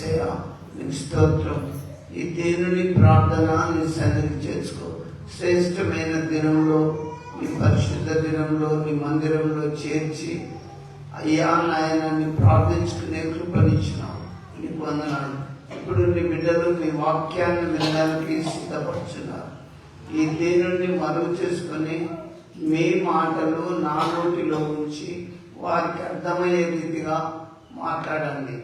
యేసయ్యా నీకు స్తోత్రం. ఈ దీనుని ప్రార్థన నీ సన్నిధి చేసుకో. శ్రేష్టమైన దినంలో, నీ పరిశుద్ధ దినంలో, నీ మందిరంలో చేర్చి అయ్యా నాయన నీ ప్రార్థించుకునే కృపనిచ్చినావు. నీకు వందనాలు. ఇప్పుడు నీ బిడ్డలు మీ వాక్యాన్ని వినడానికి సిద్ధపడుతున్నారు. ఈ దీనుని మరుగు చేసుకొని మీ మాటలు నా నోటిలో ఉంచి వారికి అర్థమయ్యే రీతిగా మాట్లాడండి.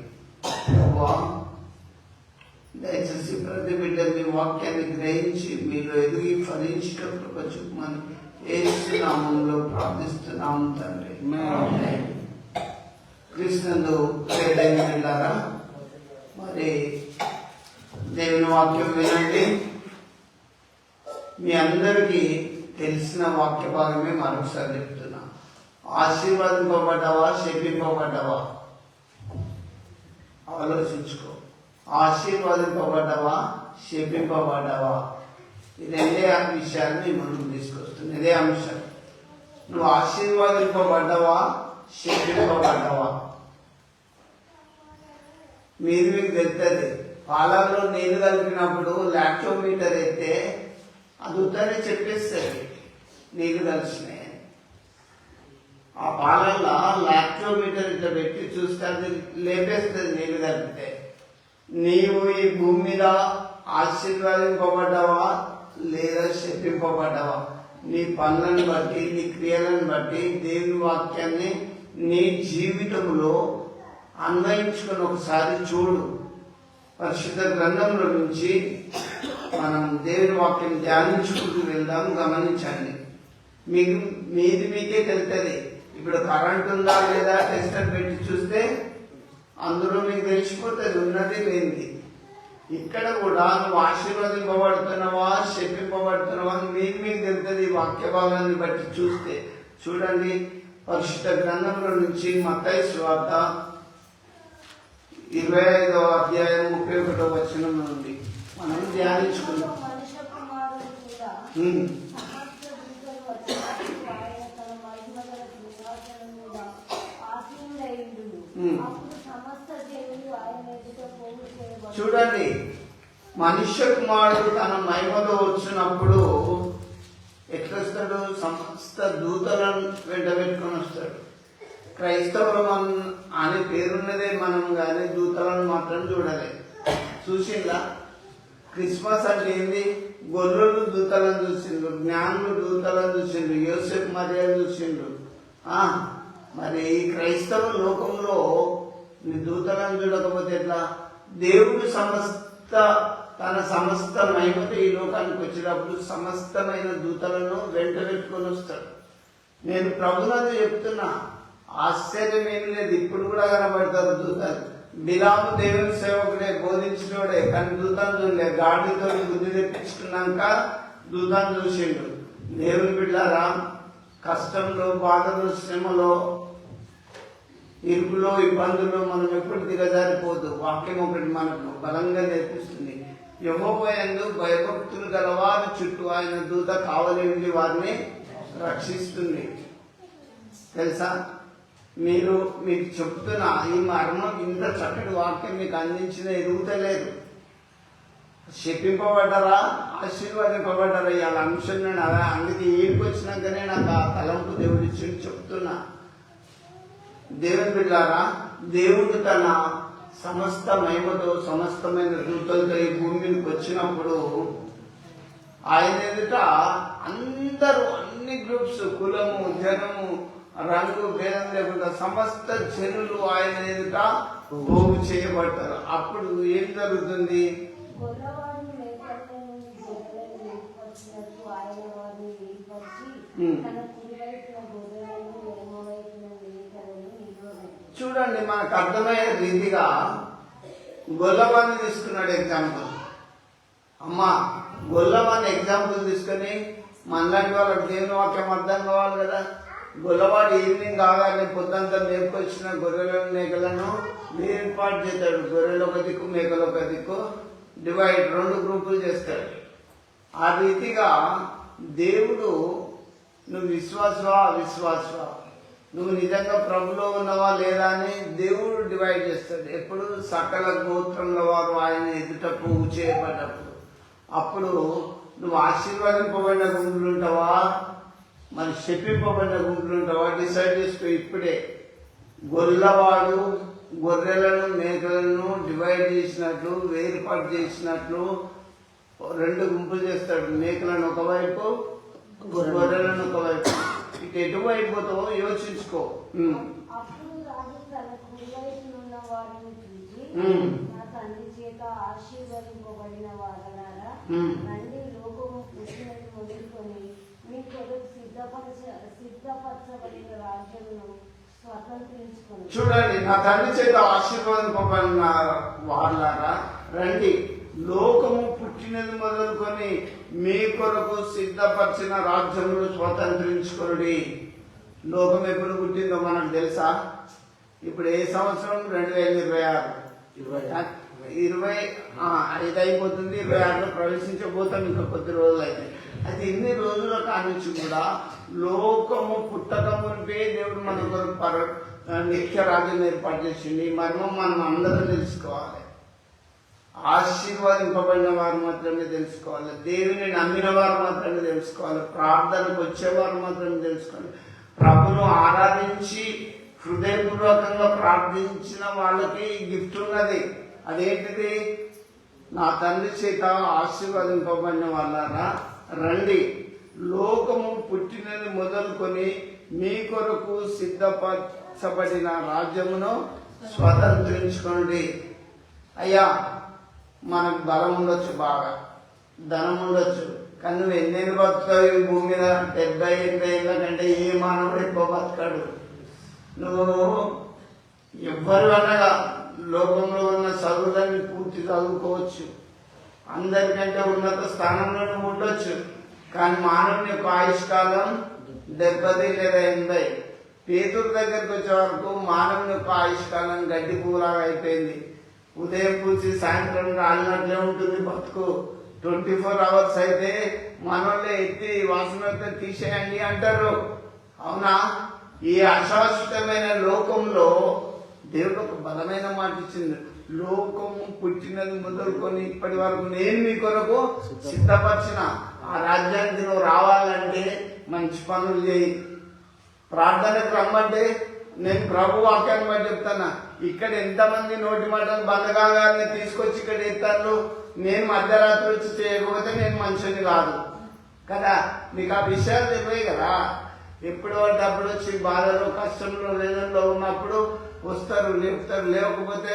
దయచేసి ప్రతి బిడ్డ మీ వాక్యాన్ని గ్రహించి మీలో ఎదిగి ఫలించేటప్పుడు కృప చూపమని యేసు నామములో ప్రార్థిస్తున్నాము తండ్రి. క్రీస్తునందు ప్రియమైన బిడ్డలారా, మరి దేవుని వాక్యం వినండి. మీ అందరికీ తెలిసిన వాక్య భాగమే మరొకసారి చెప్తున్నా. ఆశీర్వాదింపబడ్డావా, శపింపబడ్డావా? ఆలోచించుకో. ఆశీర్వాదింపబడ్డావా, శపింపబడ్డావా? ఇదే విషయాన్ని ముందుకు తీసుకొస్తుంది. ఇదే అంశం. నువ్వు ఆశీర్వాదింపబడ్డావా, శపింపబడ్డావా? మీకు తెలుస్తుంది. పాలల్లో నీళ్లు కలిపినప్పుడు లాక్టోమీటర్ అయితే అది ఉత్తరే చెప్పేస్తుంది నీళ్లు కలిసినాయి. ఆ పాలల్లో లాక్టోమీటర్ ఇట్లా పెట్టి చూస్తే అది లేపేస్తుంది నీళ్లు కలిపితే. నీవు ఈ భూమి మీద ఆశీర్వాదింపబడ్డావా లేదా శపింపబడ్డావా? నీ పనులను బట్టి, నీ క్రియలను బట్టి దేవుని వాక్యాన్ని నీ జీవితంలో అన్వయించుకొని ఒకసారి చూడు. పరిశుద్ధ గ్రంథంలో నుంచి మనం దేవుని వాక్యం ధ్యానించుకుంటూ వెళ్దాం. గమనించండి. మీకే తెలుస్తుంది. ఇప్పుడు కరెంట్ ఉందా లేదా టెస్టర్ పెట్టి చూస్తే అందులో మీకు తెలిసిపోతుంది ఉన్నది లేనిది. ఇక్కడ కూడా నువ్వు ఆశీర్వదింపబడుతున్నావా, శపింపబడుతున్నావా మీకు తెలుస్తుంది. వాక్య భాగాన్ని బట్టి చూస్తే చూడండి. పరిశుద్ధ గ్రంథంలో నుంచి మత్తయి సువార్త 25వ అధ్యాయం 31వ వచనం నుండి మనం ధ్యానించుకున్నాం. చూడండి, మనుష్య కుమారుడు తన మహిమతో వచ్చినప్పుడు ఎట్లొస్తాడు? సమస్త దూతలను వెంట పెట్టుకొని వస్తాడు. క్రైస్తవులం అనే పేరున్నదే మనం కానీ దూతలను మాత్రం చూడలేదు. చూసిందా? క్రిస్మస్ అంటే ఏంది? గొర్రెలు దూతలను చూసిండ్రు, జ్ఞానులు దూతలను చూసిండ్రు, యోసేపు మరియలు చూసిండ్రు. మరి ఈ క్రైస్తవ లోకంలో దూతలను చూడకపోతే ఎట్లా? దేవుడు తన సమస్త మహిమతో ఈ లోకానికి వచ్చినప్పుడు సమస్తమైన దూతలను వెంట పెట్టుకొని వస్తాడు. నేను ప్రభునందు చెప్తున్నా, ఆశ్చర్యం ఏమి లేదు. ఇప్పుడు కూడా కనబడతారు దూతలు. బిలాము దేవుని సేవకుడే, బోధించినోడే, కానీ దూతను చూడలే. గాడితో బుద్ధి తెప్పించుకున్నాక దూతను చూసిండు. దేవుని బిడ్డారా, కష్టంలో, బాధలో, శ్రమలో, ఇరుకులో, ఇబ్బందుల్లో మనం ఎప్పుడు దిగజారిపోదు. వాక్యం ఒకటి మనకు బలంగా నేర్పిస్తుంది. యెహోవా యందు భయభక్తులు గలవారి చుట్టూ ఆయన దూత కావలి ఉండి వారిని రక్షిస్తుంది. తెలుసా? మీకు చెప్తున్నా, ఈ మర్మం ఇంత చక్కటి వాక్యం మీకు అందించిన ఎరుగుతలేదు. శపింపబడ్డారా, ఆశీర్వాదింపబడ్డారా? ఇవాళ అంశం నేను అలా అందుకే ఈడికి వచ్చినాకనే నాకు ఆ తలంపు దేవుడు ఇచ్చి చెప్తున్నా. దేవుని బిడ్డారా, దేవుడు తన సమస్త మహిమతో, సమస్తమైన దూతలతో ఈ భూమి మీదకి వచ్చినప్పుడు ఆయన ఎదుట అందరూ, అన్ని గ్రూప్స్, కులము, జనము, రంగు భేదం లేకుండా సమస్త జనులు ఆయన ఎదుట పోగు చేయబడతారు. అప్పుడు ఏం జరుగుతుంది? చూడండి, మనకు అర్థమయ్యే రీతిగా గొల్లవాన్ని తీసుకున్నాడు ఎగ్జాంపుల్. అమ్మా, గొల్లవాన్ని ఎగ్జాంపుల్ తీసుకొని మనలాంటి వాళ్ళకి దేవుని వాక్యం అర్థం కావాలి కదా. గొల్లవాడు ఈవినింగ్ కాగానే పొద్దంతా మేపుకొచ్చిన గొర్రెలను, మేకలను ఏర్పాటు చేస్తాడు. గొర్రెలు ఒక దిక్కు, మేకలు ఒక దిక్కు డివైడ్, 2 గ్రూపులు చేస్తాడు. ఆ రీతిగా దేవుడు నువ్వు విశ్వాసవా అవిశ్వాసవా, నువ్వు నిజంగా ప్రభులో ఉన్నావా లేదా అని దేవుడు డివైడ్ చేస్తాడు. ఎప్పుడు సకల గోత్రంలో వారు ఆయన ఎదుట పోగు చేయబడ్డప్పుడు. అప్పుడు నువ్వు ఆశీర్వదింపబడిన గుంపులు ఉంటావా, మరి శపింపబడిన గుంపులు ఉంటావా డిసైడ్ చేసుకో ఇప్పుడే. గొల్లవాడు గొర్రెలను మేకలను డివైడ్ చేసినట్లు, వేరుపాటు చేసినట్లు 2 గుంపులు చేస్తాడు. మేకలను ఒకవైపు, గొర్రెలను ఒకవైపు. ఇటు ఎటువైపు పోతావో యోచించుకో. అప్పుడు రాజు తన కుడివైపునున్న వారిని చూసి, నా తండ్రి చేత ఆశీర్వదింపబడిన వారలారా, రండి, లోకము పుట్టినది మొదలుకొని మీ కొరకు సిద్ధపరచబడిన రాజ్యమును స్వతంత్రించుకొని. చూడండి, నా తండ్రి చేత ఆశీర్వదింపబడిన వారలారా రండి, లోకము పుట్టినది మొదలుకొని మీ కొరకు సిద్ధపరిచిన రాజ్యములు స్వతంత్రించుకోండి. లోకం ఎప్పుడు పుట్టిందో మనకు తెలుసా? ఇప్పుడు ఏ సంవత్సరం? 2026. 25 అయిపోతుంది, 26లో ప్రవేశించబోతాం. ఇంకా కొద్ది రోజులు అయితే. అయితే ఇన్ని రోజుల కానించి కూడా లోకము పుట్టక మునిపే దేవుడు మన కొరకు నిత్య రాజ్యం ఏర్పాటు చేసింది. ఈ మర్మం మనం అందరం తెలుసుకోవాలి. ఆశీర్వాదింపబడిన వారు మాత్రమే తెలుసుకోవాలి. దేవుని నమ్మిన వారు మాత్రమే తెలుసుకోవాలి. ప్రార్థనకు వచ్చేవారు మాత్రమే తెలుసుకోవాలి. ప్రభును ఆరాధించి హృదయపూర్వకంగా ప్రార్థించిన వాళ్ళకి గిఫ్ట్ ఉన్నది. అదేంటిది? నా తండ్రి చేత ఆశీర్వదింపబడిన వాళ్ళారా రండి, లోకము పుట్టినది మొదలుకొని మీ కొరకు సిద్ధపరచబడిన రాజ్యమును స్వతంత్రించుకోండి. అయ్యా, మనకు బలం ఉండొచ్చు, బాగా ధనం ఉండొచ్చు, కానీ నువ్వు ఎన్నేళ్ళు బతుకుతావు ఈ భూమి మీద? 70-80 ఏళ్ళ కంటే ఏ మానవుడు ఎక్కువ బతకాడు. నువ్వు ఎవ్వరు అనగా లోకంలో ఉన్న చదువులన్నీ పూర్తి చదువుకోవచ్చు, అందరికంటే ఉన్నత స్థానంలో నువ్వు ఉండొచ్చు, కానీ మానవుని యొక్క ఆయుష్కాలం 70 లేదా 80. పేతురు దగ్గరికి వచ్చే వరకు మానవుని యొక్క ఆయుష్కాలం గడ్డి పూలాగా అయిపోయింది. ఉదయం పూచి సాయంత్రం రాలినట్లే ఉంటుంది బతుకు. 24 hours అయితే మనోళ్ళే ఎత్తి వాసన తీసేయండి అంటారు. అవునా? ఈ అశాశ్వతమైన లోకంలో దేవుడు ఒక బలమైన మాట ఇచ్చింది. లోకము పుట్టినది మొదలుకొని ఇప్పటి వరకు నేను మీ కొరకు సిద్ధపరిచిన ఆ రాజ్యానికి నువ్వు రావాలంటే మంచి పనులు చేయి. ప్రార్థనకు రమ్మంటే నేను ప్రభు వాక్యాన్ని బట్టి చెప్తాను. ఇక్కడ ఎంతమంది నోటి మాటలు బంధకాగానే తీసుకొచ్చి ఇక్కడ ఎత్తాను. నేను మధ్యరాత్రి వచ్చి చేయకపోతే నేను మనిషిని కాదు కదా. మీకు ఆ విషయాలు తెలివే కదా. ఎప్పుడు అంటే అప్పుడు వచ్చి బాధలో కష్టంలో వేదనలో ఉన్నప్పుడు వస్తారు, లేపుతారు. లేకపోతే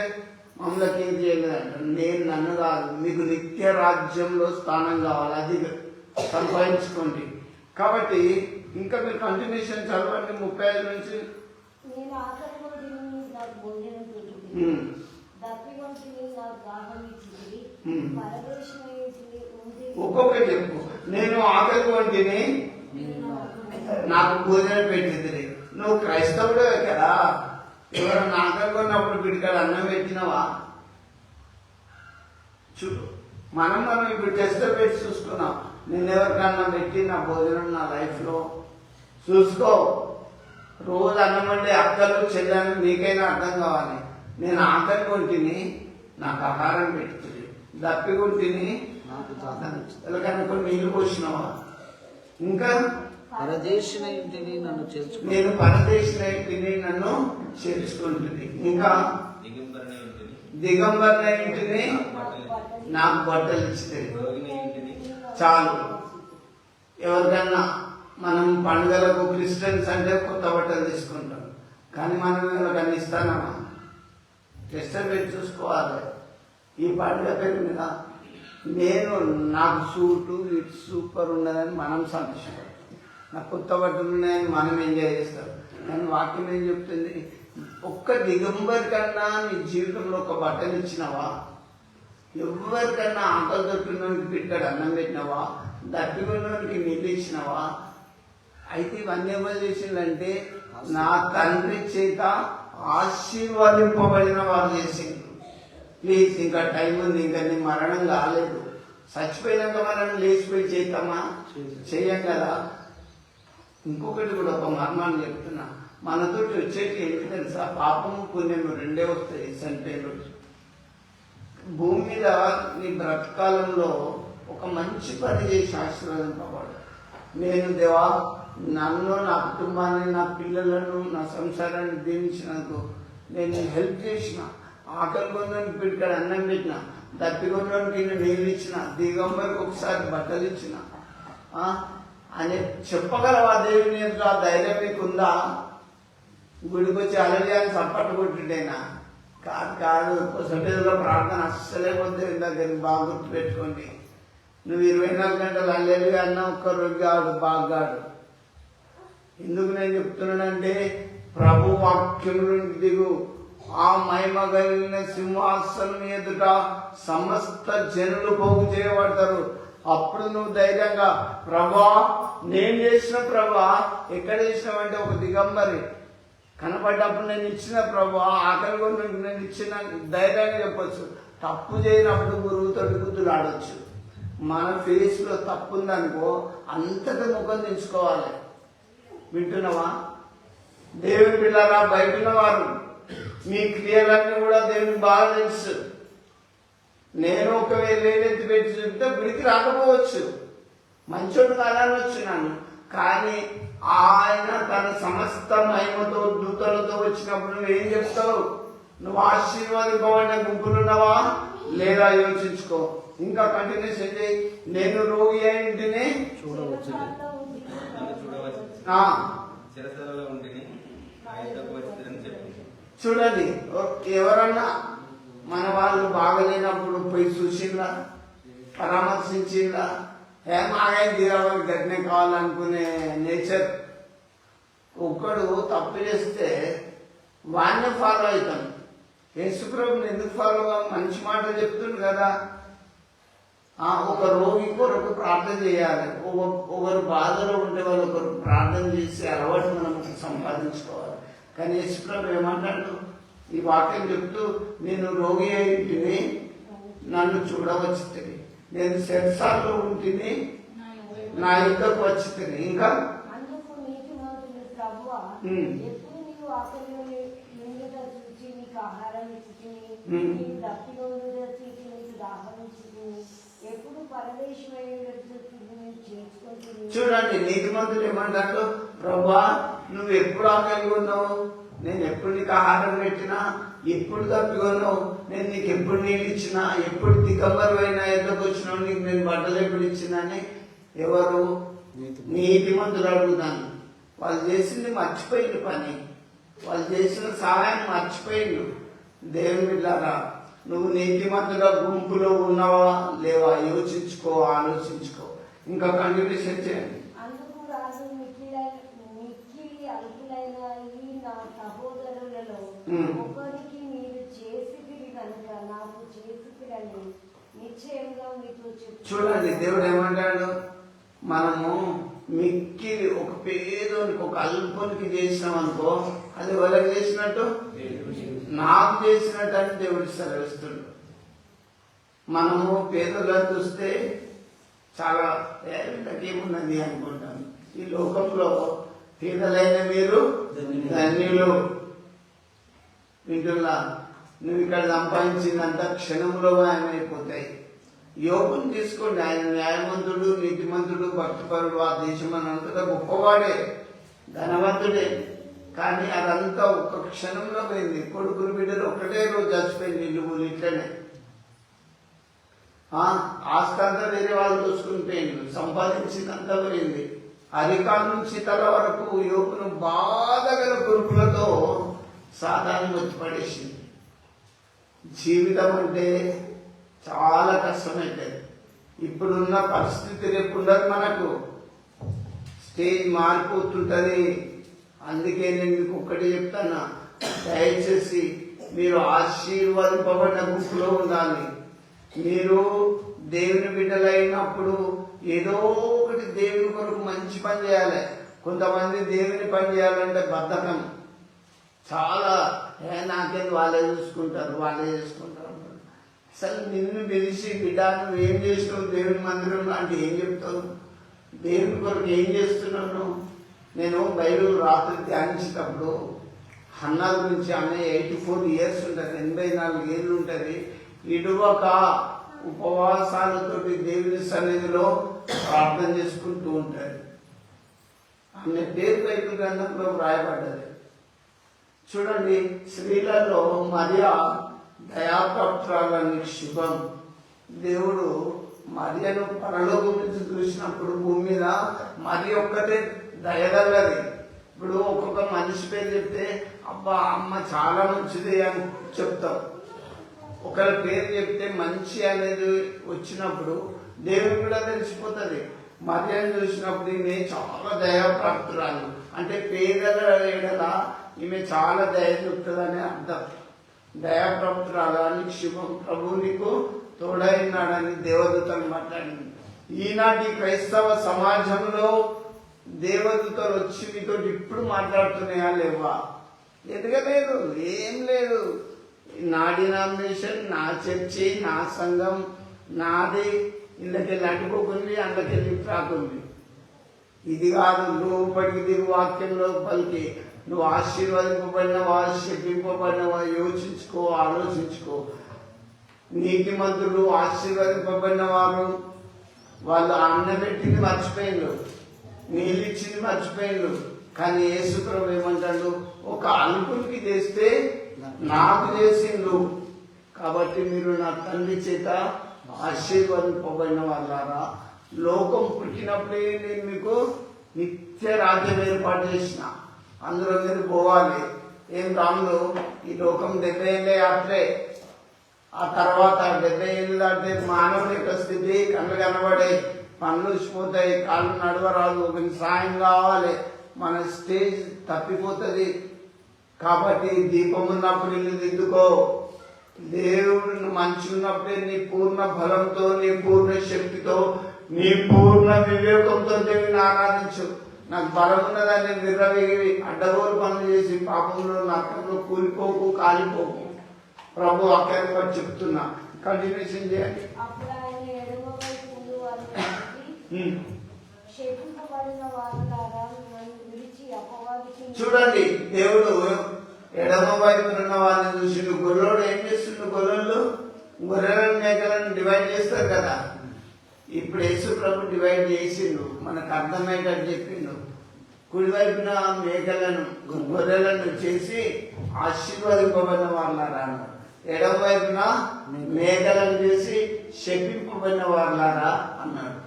మమ్మల్ని ఏం చేయలేదంటారు. నేను నన్ను కాదు, మీకు నిత్య రాజ్యంలో స్థానం కావాలి, అది సంపాదించుకోండి. కాబట్టి ఇంకా మీరు కంటిన్యూషన్ చదవండి 35 నుంచి. నేను ఆకలిగొంటిని, నాకు భోజనం దొరికింది, దప్పిగొంటిని, నాకు దాహం ఇచ్చింది, పరదేశమైంటిని, ఒక్కొక్కటి చెప్పు. నేను ఆకలిగొంటిని, నాకు భోజనం పెట్టింది. నువ్వు క్రైస్తవుడే కదా. ఎవరన్నా ఆకలిగొన్నప్పుడు బిడ్డకాడ అన్నం పెట్టినవా? చూడు, మనం ఇప్పుడు టెస్ట్ పెట్టి చూసుకున్నాం. నేను ఎవరికన్నా పెట్టి నా భోజనం నా లైఫ్లో చూసుకో. రోజు అన్నం అంటే అక్కలు చెల్లని నీకైనా అర్థం కావాలి. నేను ఆకలి కొంటిని, నాకు ఆహారం పెడుతుంది, దప్పి కొంటిని, ఎలాగైనా కొన్ని నీళ్ళు పోసినావా? ఇంకా పరదేశిన ఇంటిని నన్ను చేర్చుకుంటుంది, నేను పరదేశిన ఇంటిని నన్ను చేర్చుకుంటుంది. ఇంకా దిగంబరణ ఇంటిని నాకు బట్టలు ఇస్తే చాలు. ఎవరికన్నా మనం పండుగలకు క్రిస్టియన్స్ అంటే కొత్త బట్టలు తీసుకుంటాం, కానీ మనం ఎవరికన్నా ఇస్తానమ్మా? టెస్ట్ పెట్టి చూసుకోవాలి. ఈ పండుగ పేరు మీద నాకు సూటు ఇటు సూపర్ ఉన్నదని మనం సంతోషపడతాం. నాకు కొత్త బట్టలు ఉన్నాయని మనం ఎంజాయ్ చేస్తాం. కానీ వాక్యం ఏం చెప్తుంది? ఒక్క దిగంబరి కన్నా నీ జీవితంలో ఒక బట్టలు ఇచ్చినావా? ఎవరికన్నా ఆకలి దొరికినోనికి పిట్టడు అన్నం పెట్టినావా? దప్పికొన్నోనికి నీళ్ళు ఇచ్చినావా? అయితే ఇవన్నీ ఎవరు చేసిందంటే నా తండ్రి చేత ఆశీర్వదింపబడిన వాళ్ళు చేసింది. ప్లీజ్, ఇంకా టైం ఉంది, ఇంకా నీ మరణం కాలేదు. చచ్చిపోయినాక మనం లేచిపోయి చేద్దామా? చెయ్యం కదా. ఇంకొకటి కూడా ఒక మర్మాన్ని చెప్తున్నా. మనతో వచ్చేటి ఏంటి తెలుసా? పాపము పుణ్యము రెండే వస్తాయి సంటేలో. భూమి మీద నీ బ్రతకాలంలో ఒక మంచి పని చేసి ఆశీర్వదింపబడు. నేను దేవా నన్ను, నా కుటుంబాన్ని, నా పిల్లలను, నా సంసారాన్ని దీవించినందుకు నేను హెల్ప్ చేసిన, ఆకలి కొందరికి పిడికాడ అన్నం పెట్టిన, దప్పికొండకి నీళ్ళు ఇచ్చిన, దిగంబరికి ఒకసారి బట్టలు ఇచ్చిన అని చెప్పగలవా? దేవుని ఆ ధైర్యం మీకుందా? గుడికి వచ్చి అలడి అని చప్పట్టు కొట్టిండేనా? కాదు. సొసైటీలో ప్రార్థన అస్సలే వద్దు. దగ్గర బాగా గుర్తు పెట్టుకోండి. నువ్వు 24 గంటలు అల్లెలుగా అన్న ఒక్క రోజు బాగాడు. ఎందుకు నేను చెప్తున్నానంటే, ప్రభు వాక్యములు దిగు. ఆ మహిమ కలిగిన సింహాసనం ఎదుట సమస్త జనులు పోగు చేయబడతారు. అప్పుడు నువ్వు ధైర్యంగా, ప్రభా నేను చేసిన, ప్రభా ఎక్కడ చేసినావంటే ఒక దిగంబరి కనపడ్డప్పుడు నేను ఇచ్చిన, ప్రభా ఆకలి కూడా నేను ఇచ్చిన ధైర్యాన్ని చెప్పొచ్చు. తప్పు చేయనప్పుడు గురువుతో గుద్దులు ఆడొచ్చు. మన ఫేస్ లో తప్పు ఉందనుకో అంతటా ముఖం తెచ్చుకోవాలి. వింటున్నావా? దేవుని పిల్లరా, బయట ఉన్నవారు మీ క్రియలన్నీ కూడా దేవునికి బాగా తెలుసు. నేను ఒకవేళ ఏదైతే పెట్టి చూపితే గుడికి రాకపోవచ్చు, మంచోడు కాదనొచ్చు నన్ను. కానీ ఆయన తన సమస్త మహిమతో దూతలతో వచ్చినప్పుడు నువ్వేం చెప్తావు? నువ్వు ఆశీర్వాదింపబడిన గుంపులున్నావా లేదా యోచించుకో. ఇంకా కంటిన్యూషన్ చేయి. నేను రోగి అయింటిని చూడవచ్చు. చూడండి, ఎవరన్నా మన వాళ్ళు బాగలేనప్పుడు పోయి చూసిందా, పరామర్శించిందా? ఏమాగా తీరావాలి గట్టినే కావాలనుకునే నేచర్. ఒక్కడు తప్పు చేస్తే వాడిని ఫాలో అవుతాం. యేసుప్రభుని ఎందుకు ఫాలో? మంచి మాటలు చెప్తుంది కదా. ఒక రోగి కొరకు ప్రార్థన చేయాలి. ఒకరు బాధలో ఉంటే వాళ్ళు ఒకరు ప్రార్థన చేసే అలవాటు మనం సంపాదించుకోవాలి. కానీ యేసుప్రభు ఏమంటాడు? ఈ వాక్యం చెప్తూ, నేను రోగి అయింటిని, నన్ను చూడవచ్చు. నేను సెన్సార్లో ఉంటిని, నా యుద్ధకు వచ్చి. ఇంకా ఎప్పుడు నీవు ఆకలి నిండుట చూచి నీకు ఆహారం ఇచ్చి, నీకు దప్పికొండుట చూచి నీకు దాహం ఇచ్చి, ఎప్పుడు పరదేశమయ్యేటట్టు చేర్చుకుంటుంది. చూడండి, నీతిమంతులు ఏమంటారు? ప్రభా నువ్వు ఎప్పుడు ఆకలి ఉన్నావు, నేను ఎప్పుడు నీకు ఆహారం పెట్టినా, ఎప్పుడు తప్పికొన్నావు, నేను నీకు ఎప్పుడు నీళ్ళు ఇచ్చినా, ఎప్పుడు దిగంబరు అయినా ఎట్లకు వచ్చినావు, నీకు నేను బట్టలు ఎప్పుడు ఇచ్చినా అని ఎవరు? నీతిమంతులు అడుగుతాను. వాళ్ళు చేసింది మర్చిపోయింది పని, వాళ్ళు చేసిన సహాయం మర్చిపోయిండు. దేవుని బిడ్డలారా, నువ్వు నీతిమంతుల గుంపులో ఉన్నావా లేవా యోచించుకో, ఆలోచించుకో. ఇంకా కంటిన్యూషన్ చేయండి. అందుకు రాజు మిక్కిలి అల్పులైన ఈ నా సహోదరులలో ఒకరికి మీరు చేసిపిడి కనుక నాకు చేసిపిడని నిశ్చయంగా మీతో చెప్తాను. చూడండి, దేవుడు ఏమంటాడు? మనము మిక్కిలి ఒక పేదోనికి, ఒక అల్పునికి చేసినాం అనుకో, అది వాళ్ళకి చేసినట్టు, నాకు చేసినట్టు అని దేవుడు సెలవిస్తుడు. మనము పేదలను చూస్తే చాలా ఏమున్నది అనుకుంటాం. ఈ లోకంలో పేదలైన మీరు ధన్యులు. వింటున్నా, నువ్వు ఇక్కడ సంపాదించిందంతా క్షణంలో మాయమైపోతాయి. యోగుని తీసుకోండి, ఆయన న్యాయవంతుడు, నీతిమంతుడు, భక్తిపరుడు. ఆ దేశం అనంతగా గొప్పవాడే, ధనవంతుడే. కానీ అదంతా ఒక్క క్షణంలో పోయింది. కొడుకులు బిడ్డలు ఒకటే రోజు చచ్చిపోయింది. ఇల్లు ఇట్లనే ఆస్తి అంతా వేరే వాళ్ళు చూసుకుని పోయింది. సంపాదించిందంతా పోయింది. అధికారం నుంచి తల వరకు యోగును బాధగల గురుకులతో సాధారణ వచ్చి పడేసింది. జీవితం అంటే చాలా కష్టమైపోయింది. ఇప్పుడున్న పరిస్థితి రేపు ఉండదు. మనకు స్టేజ్ మారిపోతుంటది. అందుకే నేను మీకు ఒక్కటి చెప్తాను, దయచేసి మీరు ఆశీర్వాదింపబడిన గుంపులో ఉండాలి. మీరు దేవుని బిడ్డలైనప్పుడు ఏదో ఒకటి దేవుని కొరకు మంచి పని చేయాలి. కొంతమంది దేవుని పని చేయాలంటే బద్ధకం. చాలా నాకేం వాళ్ళే చూసుకుంటారు, వాళ్ళే చేసుకుంటారు. అసలు నిన్ను పిలిచి, బిడ్డ నువ్వు ఏం చేసినావు దేవుని మందిరంలో అంటే ఏం చెప్తావు? దేవుని కొరకు ఏం చేస్తున్నావు? నేను బైబిల్ రాత్రి ధ్యానించేటప్పుడు హన్నా గురించి ఆమె 84 years ఉంటుంది, 84 ఏళ్ళు ఉంటుంది. ఇడువక ఉపవాసాలతోటి దేవుని సన్నిధిలో ప్రార్థన చేసుకుంటూ ఉంటారు. ఆమె పేరు బైబిల్ గ్రంథంలో వ్రాయబడ్డది. చూడండి, స్త్రీలలో మరియా దయాపత్రాలని శుభం. దేవుడు మరియను పరలోకం నుంచి చూసినప్పుడు భూమి మీద మరి ఒక్కటే దయగలది. ఇప్పుడు ఒక్కొక్క మనిషి పేరు చెప్తే అబ్బా అమ్మ చాలా మంచిది అని చెప్తాం. ఒకరి పేరు చెప్తే మంచి అనేది వచ్చినప్పుడు దేవుడు కూడా తెలిసిపోతుంది. మరియను చూసినప్పుడు ఈమె చాలా దయాప్రాప్తురాలు అంటే పేదల ఎడల ఈమె చాలా దయ చూపుతుందని అర్థం. దయాప్రాప్తురాలు అని శుభం, ప్రభు నీకు తోడైనాడని దేవదూతలు మాట్లాడింది. ఈనాటి క్రైస్తవ సమాజంలో దేవదూతలు వచ్చి మీతో ఇప్పుడు మాట్లాడుతున్నాయా లేవా? ఎదగలేదు, ఏం లేదు. నా డినామినేషన్, నా చర్చి, నా సంఘం నాది, ఇళ్ళకెళ్ళి అడ్డుకోకుంది, అందుకెళ్ళి రాకుంది. ఇది కాదు. లోపలికి దిగు వాక్యంలో పలికి నువ్వు ఆశీర్వదింపబడినవా, శపింపబడినవా యోచించుకో, ఆలోచించుకో. నీతిమంతులు ఆశీర్వదింపబడిన వారు, వాళ్ళు అన్న పెట్టింది మర్చిపోయిండు, నీళ్ళు ఇచ్చింది మర్చిపోయిండు. కానీ యేసు ప్రభు ఏమంటాడు, ఒక అల్పునికి చేస్తే నాకు చేసిండు. కాబట్టి మీరు నా తండ్రి చేత ఆశీర్వదింపబడిన వాళ్ళారా. లోకం పుట్టినప్పుడే నేను మీకు నిత్య రాజ్యం ఏర్పాటు చేసిన, అందులో మీరు పోవాలి. ఏం రాములు, ఈ లోకం 70 ఏళ్ళే అట్లే. ఆ తర్వాత 70 ఏళ్ళు అంటే మానవుడి యొక్క స్థితి, కళ్ళు కనబడే, పనులు వచ్చిపోతాయి, కాళ్ళు నడవరాదు, ఒక సాయం కావాలి, మన స్టేజ్ తప్పిపోతుంది. కాబట్టి దీపం ఉన్నప్పుడు ఇల్లు దిద్దుకో. దేవుడు మంచి ఉన్నప్పుడే నీ పూర్ణ బలంతో, నీ పూర్ణ శక్తితో, నీ పూర్ణ వివేకంతో దేవుని ఆరాధించు. నాకు బలం ఉన్నదాన్ని విర్రవేగి అడ్డగోలు పనులు చేసి పాపంలో నరకంలో కూలిపోకు, కాలిపోకు. ప్రభు అక్కడ చెప్తున్నా, కంటిన్యూషన్ చేయండి. అప్పుడు ఆయన ఎడమ వైపు ఉండు వారిని శపింపబడిన వారులారా, నన్ను విడిచి అపవాదికి. చూడండి, దేవుడు ఎడమ వైపు ఉన్న వారిని చూసిండు. గొర్రెలు ఏం చేస్తుండ్రు? గొర్రెలను మేకలను డివైడ్ చేస్తారు కదా. ఇప్పుడు యేసు ప్రభు డివైడ్ చేసిండు, మనకు అర్థమయ్యేటట్టు చెప్పిండు. కుడివైపున మేకలను గొర్రెలను చేసి ఆశీర్వదింపబడిన వాళ్ళారా అన్నాడు. ఎడమ వైపున మేకలను చేసి శపింపబడిన వాళ్ళారా అన్నాడు.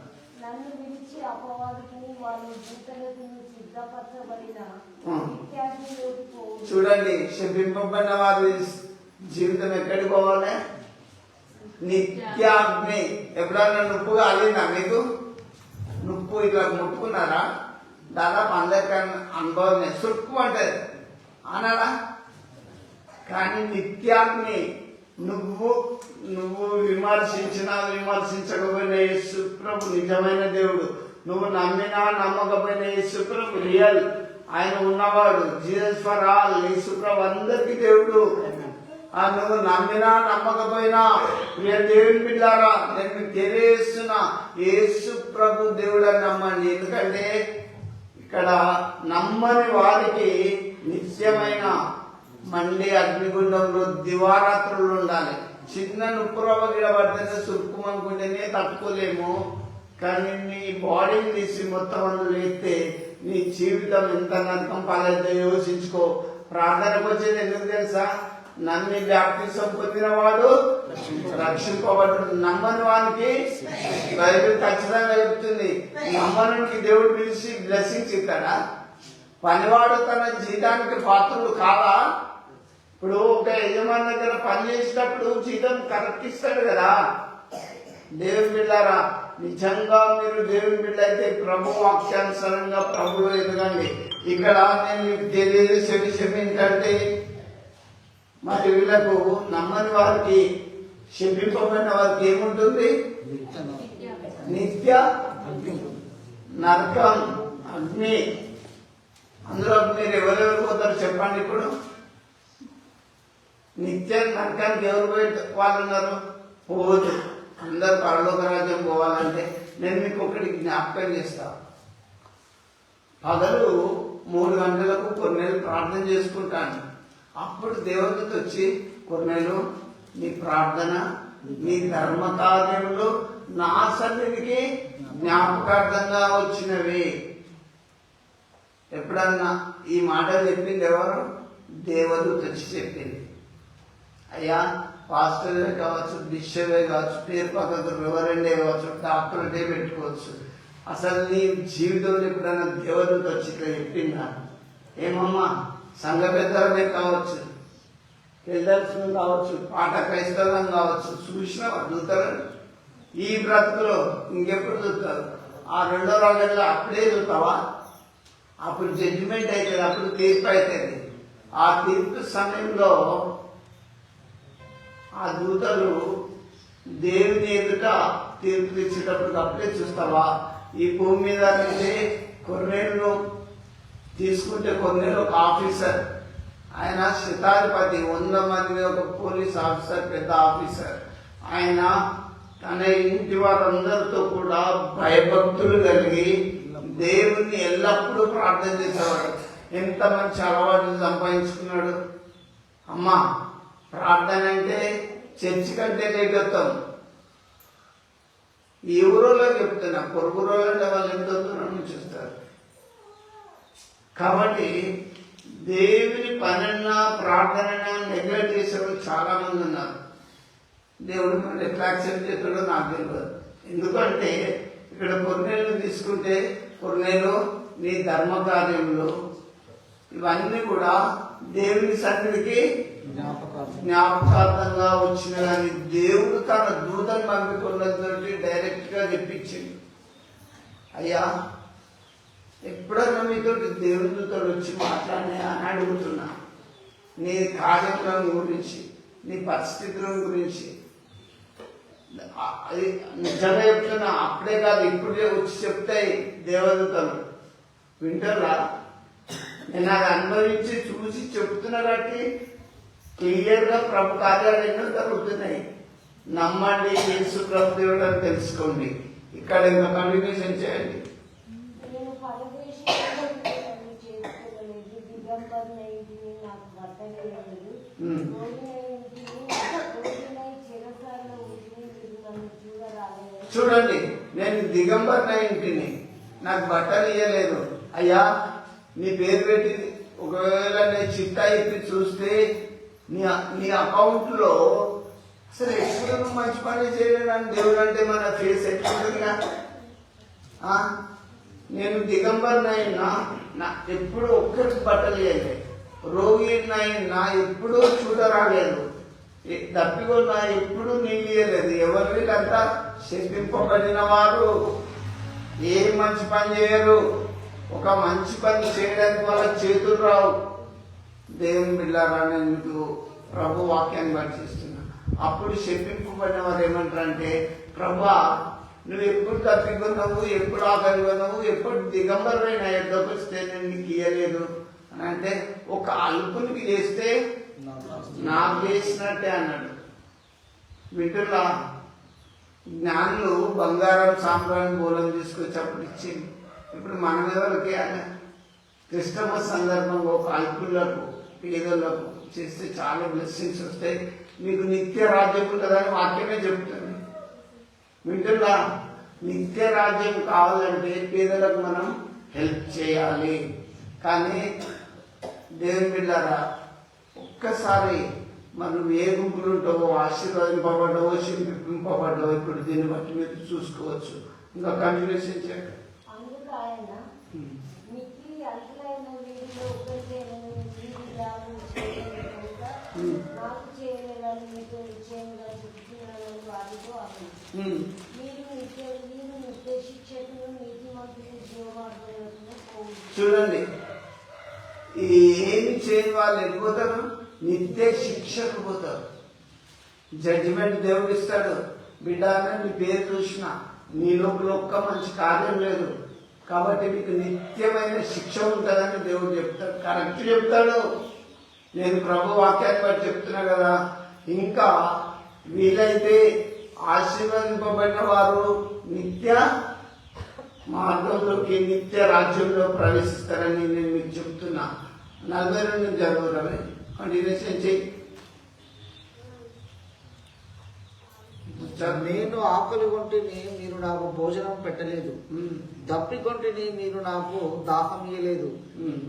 నన్ను విడిచి అపవాదికి వాళ్ళు జీవితాలకు సిద్ధపరచబడిన నిత్యాగ్నిలోకి పోవును. చూడండి, శపింపబడిన వారి జీవితం ఎక్కడికి పోవాలి? నిత్యాగ్ని. ఎప్పుడన్నా నొప్పు కాలిందా మీకు? నొప్పు ఇట్లా ముట్టుకున్నారా? దాదాపు అందరికీ అనుభవం సుక్కు అంటది అనాలా. కానీ నిత్యాగ్ని, నువ్వు విమర్శించకపోయిన యేసు ప్రభు నిజమైన దేవుడు, నువ్వు నమ్మినా నమ్మకపోయిన యేసు ప్రభు రియల్, ఆయన ఉన్నవాడు. Jesus for all. యేసు ప్రభు అందరికీ దేవుడు. నువ్వు నమ్మినా నమ్మకపోయినా దేవుని బిడ్డారా, నేను మీకు తెలియజేస్తున్నా, యేసు ప్రభు దేవుడు అని నమ్మండి. ఎందుకంటే ఇక్కడ నమ్మని వారికి నిత్యమైన మండే అగ్నిగుండంలో దివారాత్రులు ఉండాలి. చిన్న నుప్పురవ గిడబడితేనే సురుకుమనుకుంటేనే తట్టుకోలేము. కానీ నీ బాడీని తీసి మొత్తం అందులో లేస్తే నీ జీవితం ఎంత నరకం పాలైతే యోచించుకో. ప్రార్థనకు వచ్చేది ఎందుకు తెలుసా? నమ్మి బ్యాప్టిజం పొందిన వాడు రక్షింపబడ్డాడు. నమ్మని వానికి బైబిల్ ఖచ్చితంగా చెప్తుంది, నమ్మనికి దేవుడు పిలిచి బ్లెస్సింగ్స్ ఇస్తాడా? పనివాడు తన జీతానికి పాత్రుడు కాదా? ఇప్పుడు ఒక యజమాని దగ్గర పని చేసేటప్పుడు జీతం కరెక్ట్ ఇస్తాడు కదా. దేవుని బిడ్డారా, నిజంగా మీరు దేవుని బిడ్డ అయితే ప్రభు వాక్యానుసారంగా ప్రభులో ఎదగండి. ఇక్కడ నేను మీకు తెలియజేసే విషయం ఏంటంటే, మరి వీళ్ళకు నమ్మని వారికి, శపింపబడిన వారికి ఏముంటుంది? నిత్య నరకం, అగ్ని. అందులో మీరు ఎవరెవరు పోతారు చెప్పండి? ఇప్పుడు నిత్య నరకానికి ఎవరు పోయి వాళ్ళు ఉన్నారు? పోదు. అందరు పరలోక రాజ్యం పోవాలంటే నేను మీకు ఒకటి జ్ఞాపకం చేస్తా. పగలు 3 గంటలకు కొన్నేళ్ళు ప్రార్థన చేసుకుంటాను. అప్పుడు దేవుడితో వచ్చి, కొన్నేళ్ళు నీ ప్రార్థన, నీ ధర్మ కార్యములు నా సన్నిధికి జ్ఞాపకార్థంగా వచ్చినవి. ఎప్పుడన్నా ఈ మాట చెప్పింది ఎవరు? దేవదూత వచ్చి చెప్పింది. అయ్యా, పాస్టర్లే కావచ్చు, బిషపే కావచ్చు, పేరు పక్కకు రెవరెండే కావచ్చు, డాక్టర్డే పెట్టుకోవచ్చు, అసలు నీ జీవితంలో ఎప్పుడైనా దేవదూత వచ్చి ఇట్లా చెప్పిందా? ఏమమ్మా, సంఘ పెద్దలమే కావచ్చు, ఎల్డర్స్ కావచ్చు, పాట క్రైస్తవం కావచ్చు, చూసిన దూతలను ఈ బ్రతుకులో ఇంకెప్పుడు చూస్తారు? ఆ 2వ రాజుల్లో అప్పుడే చూస్తావా? అప్పుడు జడ్జిమెంట్ అవుతుంది, అప్పుడు తీర్పు అవుతుంది. ఆ తీర్పు సమయంలో ఆ దూతలు దేవుని ఎదుట తీర్పు తెచ్చేటప్పుడు అప్పుడే చూస్తావా? ఈ భూమి మీద నుంచి కొన్నేళ్ళు తీసుకుంటే, కొన్నేళ్ళు ఒక ఆఫీసర్, ఆయన శతాధిపతి, 100 మంది ఒక పోలీస్ ఆఫీసర్, పెద్ద ఆఫీసర్. ఆయన తన ఇంటి వారందరితో కూడా భయభక్తులు కలిగి దేవుణ్ణి ఎల్లప్పుడూ ప్రార్థన చేసేవాడు. ఎంత మంచి అలవాట్లు సంపాదించుకున్నాడు. అమ్మా, ప్రార్థన అంటే చర్చి కంటే లేకొస్తాం. ఈ ఊరోలో చెప్తున్నా, పొరుగు రోజులంటే వాళ్ళు ఎంతో దూరం నుంచి వస్తారు. కాబట్టి దేవుని పనన్నా ప్రార్థనన్నా నెగ్లెక్ట్ చేసేవాళ్ళు చాలా మంది ఉన్నారు. దేవుడు మనం ఎట్లా యాక్సెప్ట్ చేస్తాడో నాకు తెలియదు. ఎందుకంటే ఇక్కడ కొన్నేళ్ళు తీసుకుంటే, కొన్నేళ్ళు నీ ధర్మ కార్యములు ఇవన్నీ కూడా దేవుని సన్నిధికి జ్ఞాపకార్థంగా వచ్చిన కానీ దేవుడు తన దూతను పంపికొన్నటువంటి డైరెక్ట్ గా చెప్పించింది. అయ్యా, ఎప్పుడన్నా మీతో దేవుని దూతలు వచ్చి మాట్లాడినా అని అడుగుతున్నా. నీ కార్యక్రమం గురించి, నీ పరిస్థితుల గురించి అది నిజంగా చెప్తున్నా. అప్పుడే కాదు, ఇప్పుడే వచ్చి చెప్తాయి దేవదూతలు. వింటారా? నేను అది అనుభవించి చూసి చెప్తున్నా కాబట్టి క్లియర్ గా ప్రభు కార్యాలు ఎన్నో జరుగుతున్నాయి. నమ్మండి, యేసు ప్రభు దేవుడు అని తెలుసుకోండి. ఇక్కడ ఇంకా కంటిన్యూషన్ చేయండి. నేను పరదేశంలో చేసుకోలేదు, దిగంబరుని ఇంటిని నాకు బట్టలేదు, చిరకాల ఉంటిని మీరు నన్ను చూడరాలేదు. చూడండి, నేను దిగంబరుని ఇంటిని, నాకు బట్టలు ఇయ్యలేదు. అయ్యా, నీ పేరు పెట్టి ఒకవేళ నేను చిట్టా ఇప్పి చూస్తే నీ అకౌంట్ లో అసలు ఎప్పుడు నువ్వు మంచి పని చేయలేదని దేవుడు అంటే మన ఫేస్ ఎట్లుంటుందిగా. నేను దిగంబరునైనా ఎప్పుడు ఒక్కరికి బట్టలు వేయలేదు, రోగినైనా ఎప్పుడూ చూడరాలేదు, దప్పికొన్నా ఎప్పుడు నీళ్ళు ఇయ్యలేదు. ఎవరు వీళ్ళంతా శపింపబడిన వారు, ఏ మంచి పని చేయరు. ఒక మంచి పని చేయడానికి వాళ్ళ చేతులు రావు. దేవుని బిడ్డలారా, నేను మీకు ప్రభు వాక్యాన్ని పట్టిస్తున్నా. అప్పుడు శపింపబడిన వారు ఏమంటారంటే, ప్రభా, నువ్వు ఎప్పుడు తప్పికొన్నావు, ఎప్పుడు ఆకలి కొన్నావు, ఎప్పుడు దిగంబరమైన ఎద్దకు వస్తే నేను నీకు ఇయ్యలేదు అని అంటే, ఒక అల్పునికి చేస్తే నాకు చేసినట్టే అన్నాడు. వీటిలో జ్ఞానులు బంగారం సాంబ్రాన్ని బోలం తీసుకొచ్చి అప్పుడు ఇచ్చింది. ఇప్పుడు మనం ఎవరికి క్రిస్టమస్ సందర్భంగా ఒక అల్పులకు, పేదలకు చేస్తే చాలా బ్లెస్సింగ్స్ వస్తాయి, మీకు నిత్య రాజ్యం ఉంటుందని వాక్యమే చెప్తుంది. వింటున్నా? నిత్య రాజ్యం కావాలంటే పేదలకు మనం హెల్ప్ చేయాలి. కానీ దేవుని బిడ్డలారా, ఒక్కసారి మనం ఏ గుంపులు ఉంటావో, ఆశీర్వదింపబడ్డావో, శింపింపబడ్డావో ఇప్పుడు దీన్ని బట్టి మీరు చూసుకోవచ్చు. ఇంకా కంటిన్యూషన్ చేయండి. అందుకు ఆయన, మిక్కిలి అల్పులైన వీరిలో ఒకరికైనా నాకు చేయలేదని మీతో నిశ్చయంగా చెప్తున్నానని వారితో అన్నారు. మీరు నిత్య శిక్షకులు, నీతిమంతులు, జీవమార్గంలో పోవు. చూడండి, ఏమి చేయని వాళ్ళు వెళ్ళిపోతారు, నిత్య శిక్షకు పోతారు. జడ్జిమెంట్ దేవుడు ఇస్తాడు. బిడ్డ, నీ పేరు చూసిన నీ లోపల ఒక్క మంచి కార్యం లేదు కాబట్టి మీకు నిత్యమైన శిక్ష ఉంటుందని దేవుడు చెప్తాడు. కరెక్ట్ చెప్తాడు. నేను ప్రభు వాక్యాన్ని బట్టి చెప్తున్నా కదా. ఇంకా వీలైతే ఆశీర్వదింపబడిన వారు నిత్య మార్గంలోకి నిత్య రాజ్యంలో ప్రవేశిస్తారని నేను మీకు చెప్తున్నా. 42 జరుగుతుంది. కంటిన్యూషన్ చెయ్యి. నేను ఆకలి కొంటిని, మీరు నాకు భోజనం పెట్టలేదు. దప్పికొంటిని, మీరు నాకు దాహం ఇయ్యలేదు.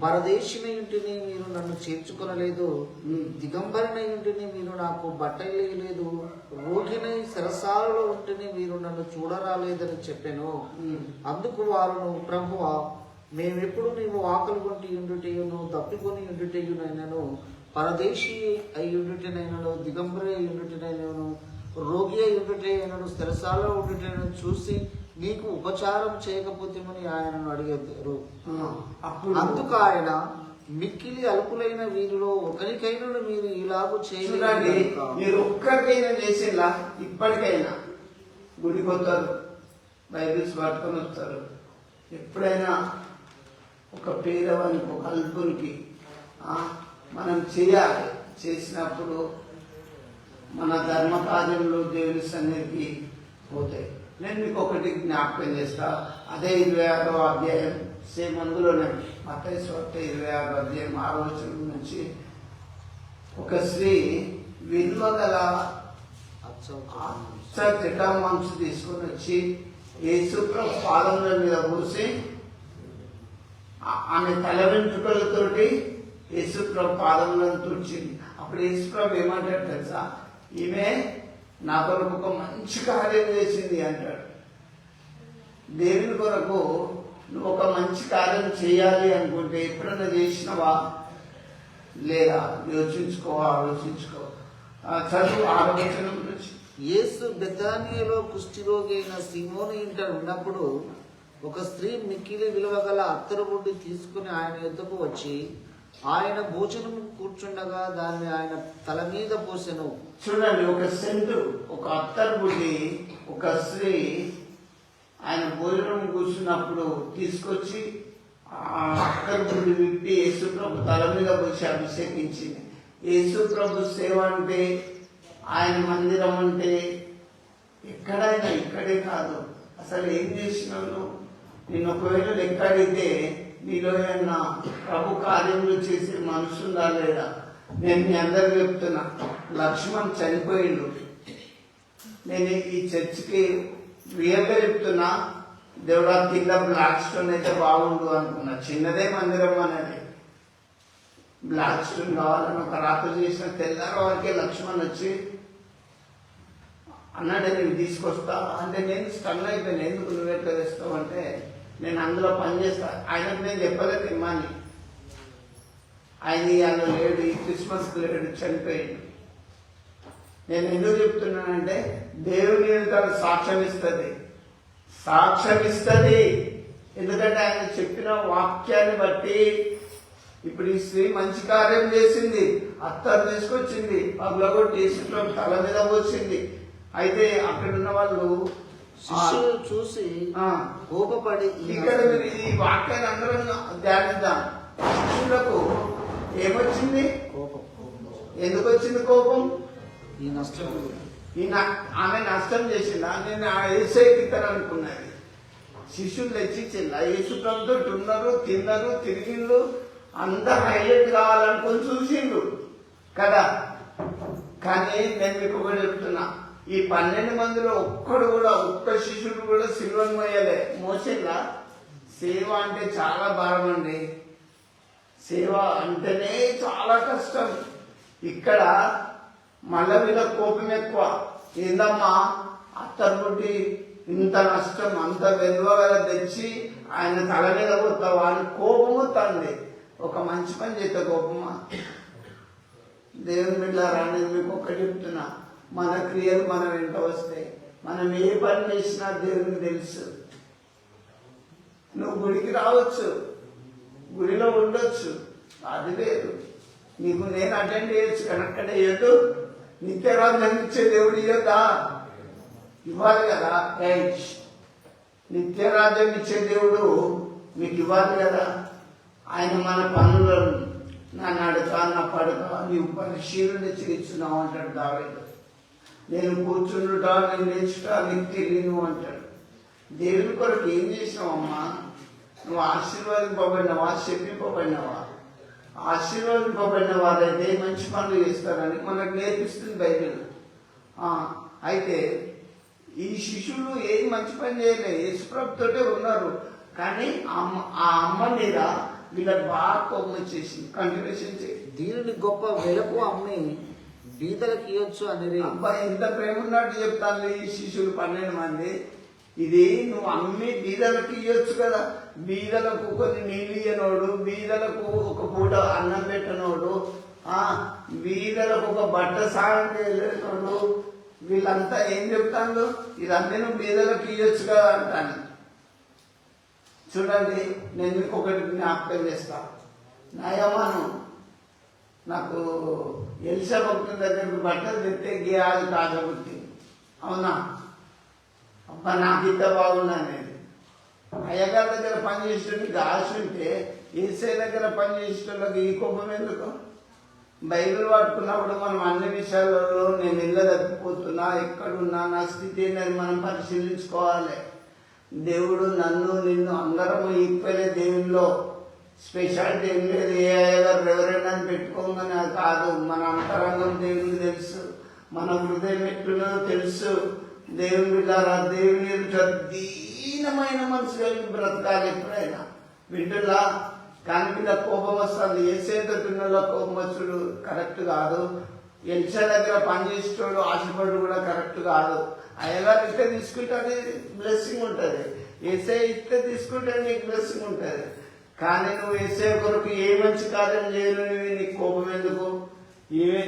పరదేశిని ఇంటిని, మీరు నన్ను చేర్చుకొనలేదు. దిగంబరిని ఇంటిని, మీరు నాకు బట్టలు ఇయ్యలేదు. రోగిని సరసాలలో ఉంటిని, మీరు నన్ను చూడరాలేదని చెప్పాను. అందుకు వారును, ప్రభువా, మేమెప్పుడు నీవు ఆకలి కొంటి ఉండుటయును, దప్పికొని ఉండుటయునైనను, పరదేశి అయి ఉండుటనైనను, దిగంబరి అయి ఉండుటనైనను, రోగి అయి ఉండుటైనను, స్థిరసాలలో ఉండుటైనను చూసి నీకు ఉపచారం చేయకపోతేమని ఆయనను అడిగారు. అందుకు ఆయన, మిక్కిలి అల్పులైన వీరిలో ఒకరికైనా మీరు ఇలాగూ చేయండి. మీరు ఒక్కరికైనా చేసేలా ఇప్పటికైనా గుడికి వస్తారు, బైబిల్స్ పట్టుకొని వస్తారు. ఎప్పుడైనా ఒక పేదవానికి, ఒక అల్పునికి మనం చేయాలి. చేసినప్పుడు మన ధర్మ కార్యంలో దేవుని సన్నిధికి పోతాయి. నేను మీకు ఒకటి జ్ఞాపకం చేస్తా. అదే 26వ అధ్యాయం, సేమ్ అందులోనే మత్తయి సువార్త 26వ అధ్యాయం 6వ వచనం నుంచి, ఒక స్త్రీ విలువ గల జటామాంసు తీసుకొని వచ్చి యేసుప్రభు పాదముల మీద పోసి ఆమె తల వెంట్రుకలతోటి యేసుప్రభు పాదములను తుడిచింది. అప్పుడు యేసుప్రభు ఏమంటాడు తెలుసా? ఈమె నా కొరకు ఒక మంచి కార్యం చేసింది అంటాడు. దేవుని కొరకు నువ్వు ఒక మంచి కార్యం చేయాలి అనుకుంటే ఎప్పుడన్నా చేసినవా లేదా ఆలోచించుకో. చదువు 6వ వచనం నుంచి. యేసు బెతానియలో కుష్ఠరోగి అయిన సీమోను ఇంట ఉన్నప్పుడు ఒక స్త్రీ మిక్కిలి విలువగల అత్తరుబుడ్డి తీసుకుని ఆయన యొద్దకు వచ్చి ఆయన భోజనం కూర్చుండగా దాన్ని ఆయన తల మీద పోసెను. చూడండి, ఒక సెంటు, ఒక అత్తరుబుడ్డి ఒక స్త్రీ ఆయన భోజనం కూర్చున్నప్పుడు తీసుకొచ్చి ఆ అత్తరుబుడ్డి విప్పి యేసుప్రభు తల మీద పోసి అభిషేకించింది. యేసుప్రభు సేవ అంటే, ఆయన మందిరం అంటే ఎక్కడైనా, ఇక్కడే కాదు, అసలు ఏం చేసినావు? నేను ఒకవేళ లెక్క అడిగితే నీలో ఏమన్నా ప్రభు కార్యములు చేసే మనసు ఉందా లేదా? నేను మీ అందరికి చెప్తున్నా, లక్ష్మణ్ చనిపోయిండు. నేను ఈ చర్చికి రియల్గా చెప్తున్నా, దేవుడా కింద బ్లాక్ స్టోన్ అయితే బాగుండు అనుకున్నా. చిన్నదే మందిరం అనేది, బ్లాక్ స్టోన్ కావాలని ఒక రాత్రి చేసిన తెల్లారి వరకే లక్ష్మణ్ వచ్చి అన్నాడే, నేను తీసుకొస్తా అంటే నేను స్టన్ అయిపోయాను. ఎందుకు నువ్వు ఎట్లా తెస్తావు అంటే, నేను అందులో పనిచేస్తా. ఆయనకు నేను చెప్పలేదు ఇమ్మని. ఆయన ఇవాళ లేడు, ఈ క్రిస్మస్కి లేడు, చనిపోయాడు. నేను ఎందుకు చెప్తున్నానంటే, దేవుని తన సాక్ష్యం ఇస్తుంది. ఎందుకంటే ఆయన చెప్పిన వాక్యాన్ని బట్టి ఇప్పుడు ఈ స్త్రీ మంచి కార్యం చేసింది. అత్తరు తీసుకొచ్చింది, పగులగొట్టి యేసుప్రభు తల మీద వచ్చింది. అయితే అక్కడ ఉన్న వాళ్ళు శిష్యులు చూసి కోపపడి, ఇక్కడ ఈ వాక్యాన్ని అందరం ధ్యానిద్దాం. శిష్యులకు ఏమొచ్చింది? కోపం. ఎందుకు వచ్చింది కోపం? ఈ నష్టం, ఆమె నష్టం చేసిందా? నేను ఏసైకి అనుకున్నది. శిష్యులు తెచ్చిచ్చిందా? యేసుప్రభుతో ఉన్నారు, తిన్నారు, తిరిగిండ్రు, అంతా హైలైట్ కావాలనుకొని చూసిండ్రు కదా. కానీ నేను మీకు ఒకటి చెప్తున్నా, ఈ 12 మందిలో ఒక్క శిష్యుడు కూడా సిల్వను మోసిందా? సేవ అంటే చాలా భారం అండి. సేవ అంటేనే చాలా కష్టం. ఇక్కడ మళ్ళీ వీళ్ళ కోపం ఎక్కువ. ఏందమ్మా అత్తరుబుడ్డి ఇంత నష్టం, అంత వెలువగల తెచ్చి ఆయన తల మీద కొత్తావా అని కోపం వస్తుంది. ఒక మంచి పని చేస్తే కోపమా? దేవుని బిడ్డలారా, నేను మీకు ఒక్కటి చెప్తున్నా, మన క్రియలు మన వెంట వస్తాయి. మనం ఏ పని చేసినా దేవునికి తెలుసు. నువ్వు గుడికి రావచ్చు, గుడిలో ఉండొచ్చు, అది లేదు. నీకు నేను అటెండ్ చేయొచ్చు, కనెక్ట్ అయ్యొద్దు. నిత్యరాజ్యం ఇచ్చే దేవుడు ఇవ్వద్దా? ఇవ్వాలి కదా. నిత్యరాజ్యం ఇచ్చే దేవుడు మీకు ఇవ్వాలి కదా. ఆయన మన పనులను, నా నడక, నా పడక నీవు పరిశీలన చేస్తున్నావు అంటాడు దావీదు. నేను కూర్చుండుట, నేను లేచుట నీకు తెలియను అంటాడు. దేవుని కొరకు ఏం చేసినావమ్మా? నువ్వు ఆశీర్వాదింపబడినవా, శపింపబడినవా? ఆశీర్వాదింపబడిన వారైతే మంచి పనులు చేస్తారని మనకు నేర్పిస్తుంది బైబిల్. అయితే ఈ శిష్యులు ఏం మంచి పని చేయలేదు, యేసుప్రభుతోటే ఉన్నారు. కానీ ఆ అమ్మ మీద వీళ్ళకి బాగా కోపం వచ్చేసింది. కంటిన్యూషన్ చేయి. దీనిని గొప్ప వెలకు అమ్మి బీదలకు ఇవ్వచ్చు అనేది. అబ్బాయి ఎంత ప్రేమ ఉన్నట్టు చెప్తాను ఈ శిష్యులు 12 మంది. ఇది నువ్వు అమ్మి బీదలకు ఇవ్వచ్చు కదా. బీదలకు కొన్ని నీళ్ళు ఇయ్యనోడు, బీదలకు ఒక పూట అన్నం పెట్టనోడు, బీదలకు ఒక బట్ట సాయం చేయలేనోడు, వీళ్ళంతా ఏం చెప్తాను, ఇదన్నీ నువ్వు బీదలకు ఇవ్వచ్చు కదా అంటాను. చూడండి, నేను మీకు ఒకటి జ్ఞాపకం చేస్తా. నయమాను నాకు ఎలిసా భక్తుల దగ్గరకు బట్టలు తెస్తే గేయాలు కాజబుట్టి, అవునా? అబ్బా నాకు ఇంత బాగున్నా అనేది. అయ్యగారి దగ్గర పనిచేసేటోళ్ళకి ఆశ ఉంటే ఏసై దగ్గర పనిచేసేటోళ్ళకి ఈ కోపం ఎందుకు? బైబిల్ పట్టుకున్నప్పుడు మనం అన్ని విషయాలలో నేను ఇళ్ళ తప్పిపోతున్నా, ఎక్కడున్నా, నా స్థితి అనేది మనం పరిశీలించుకోవాలి. దేవుడు నన్ను నిన్ను అందరం ఈక్వలే. దేవుల్లో స్పెషాలిటీ ఏం లేదు. ఏ అయ్యగారు ఎవరైనా పెట్టుకోమని కాదు. మన అంతరంగం దేవునికి తెలుసు, మన హృదయం ఎట్లున్నదో తెలుసు. దేవుని బిడ్డారా, దేవుని దీనమైన మనసు కలిగి బ్రతకాలి ఎప్పుడైనా. బిడ్డలా కానీ మీద కోపం వస్తుంది. ఏసేత పిల్లల కోపం వచ్చుడు కరెక్ట్ కాదు. ఎల్సా దగ్గర పనిచేసేటోడు ఆశపడు కూడా కరెక్ట్ కాదు. అయ్యగారు ఇస్తే తీసుకుంటే అది బ్లెస్సింగ్ ఉంటుంది, ఏసే ఇస్తే తీసుకుంటే నీకు బ్లెస్సింగ్ ఉంటుంది. కానీ నువ్వు ఏసే కొరకు ఏ మంచి కార్యం చేయలేనివి నీకు కోపం ఎందుకు?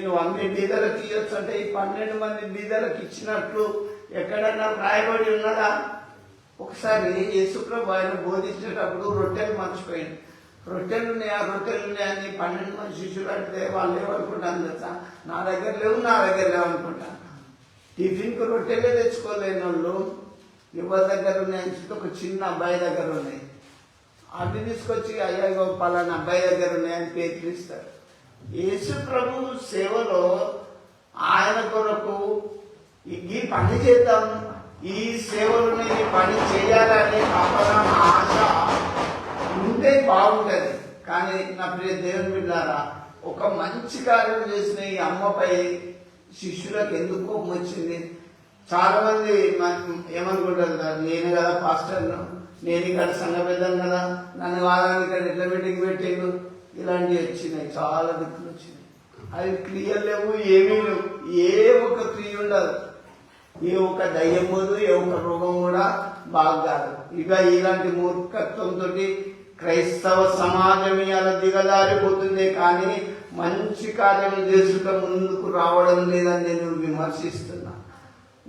నువ్వు అన్ని బీదలకు ఇవ్వచ్చు అంటే ఈ 12 మంది బీదలకు ఇచ్చినట్లు ఎక్కడన్నా రాయబడి ఉన్నదా? ఒకసారి యేసుప్రభు ఆయన బోధించేటప్పుడు రొట్టెలు మర్చిపోయింది. రొట్టెలున్నాయా అని 12 మంది శిష్యులు అంటే వాళ్ళు ఏమనుకుంటాను తెలుసా? నా దగ్గర లేవు అనుకుంటాను. టిఫిన్కి రొట్టెలే తెచ్చుకోలేని వాళ్ళు ఎవరి దగ్గర ఉన్నాయని చెప్పి ఒక చిన్న అబ్బాయి దగ్గర ఉన్నాయి. అవి తీసుకొచ్చి అయ్యో పలానా అబ్బాయి దగ్గర ఉన్నాయని పేరు ఇస్తారు. యేసు ప్రభు సేవలో ఆయన కొరకు ఈ పని చేద్దాం, ఈ సేవలను ఈ పని చేయాలని తపన ఆశ ఉంటే బాగుంటది. కానీ నా ప్రియ దేవుని బిడ్డారా, ఒక మంచి కార్యం చేసిన ఈ అమ్మపై శిష్యులకు ఎందుకు కోపం వచ్చింది? చాలా మంది ఏమనుకుంటారు, నేను కదా పాస్టర్ను, నేను ఇక్కడ సంఘ పెద్దను కదా, నన్ను వారానికి ఇక్కడ ఎట్లా మీటింగ్ పెట్టిండు, ఇలాంటివి వచ్చినాయి. చాలా దిక్కులు వచ్చినాయి. అవి క్రియలు లేవు, ఏమీ లేవు. ఏ ఒక్క క్రియ ఉండదు, ఏ ఒక్క దయ్యం పోదు, ఏ ఒక్క రోగం కూడా బాగాదు. ఇక ఇలాంటి మూర్ఖత్వంతో క్రైస్తవ సమాజం ఇలా దిగజారిపోతుంది. కానీ మంచి కార్యం చేసుకుంటూ ముందుకు రావడం లేదని నేను విమర్శిస్తున్నా.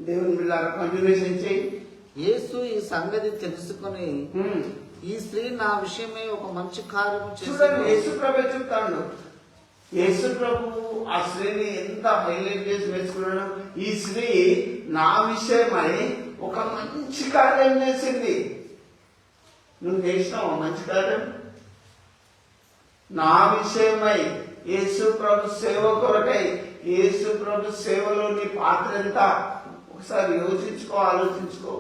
దేవుని బిడ్డలారా, కంటిన్యూషన్ చేయి. యేసు ఈ సంగతి తెలుసుకుని ఈ స్త్రీ నా విషయమై ఒక మంచి కార్యం చూడండి. యేసు ప్రభు చెప్తాడు. యేసు ప్రభు ఆ స్త్రీని ఎంత హైలైట్ చేసి వేసుకున్నాడు. ఈ స్త్రీ నా విషయమై ఒక మంచి కార్యం చేసింది. నువ్వు చేసినావు మంచి కార్యం? నా విషయమై యేసు ప్రభు సేవ కొరకై, యేసు ప్రభు సేవలో నీ పాత్ర ఎంత ఒకసారి యోచించుకో, ఆలోచించుకో.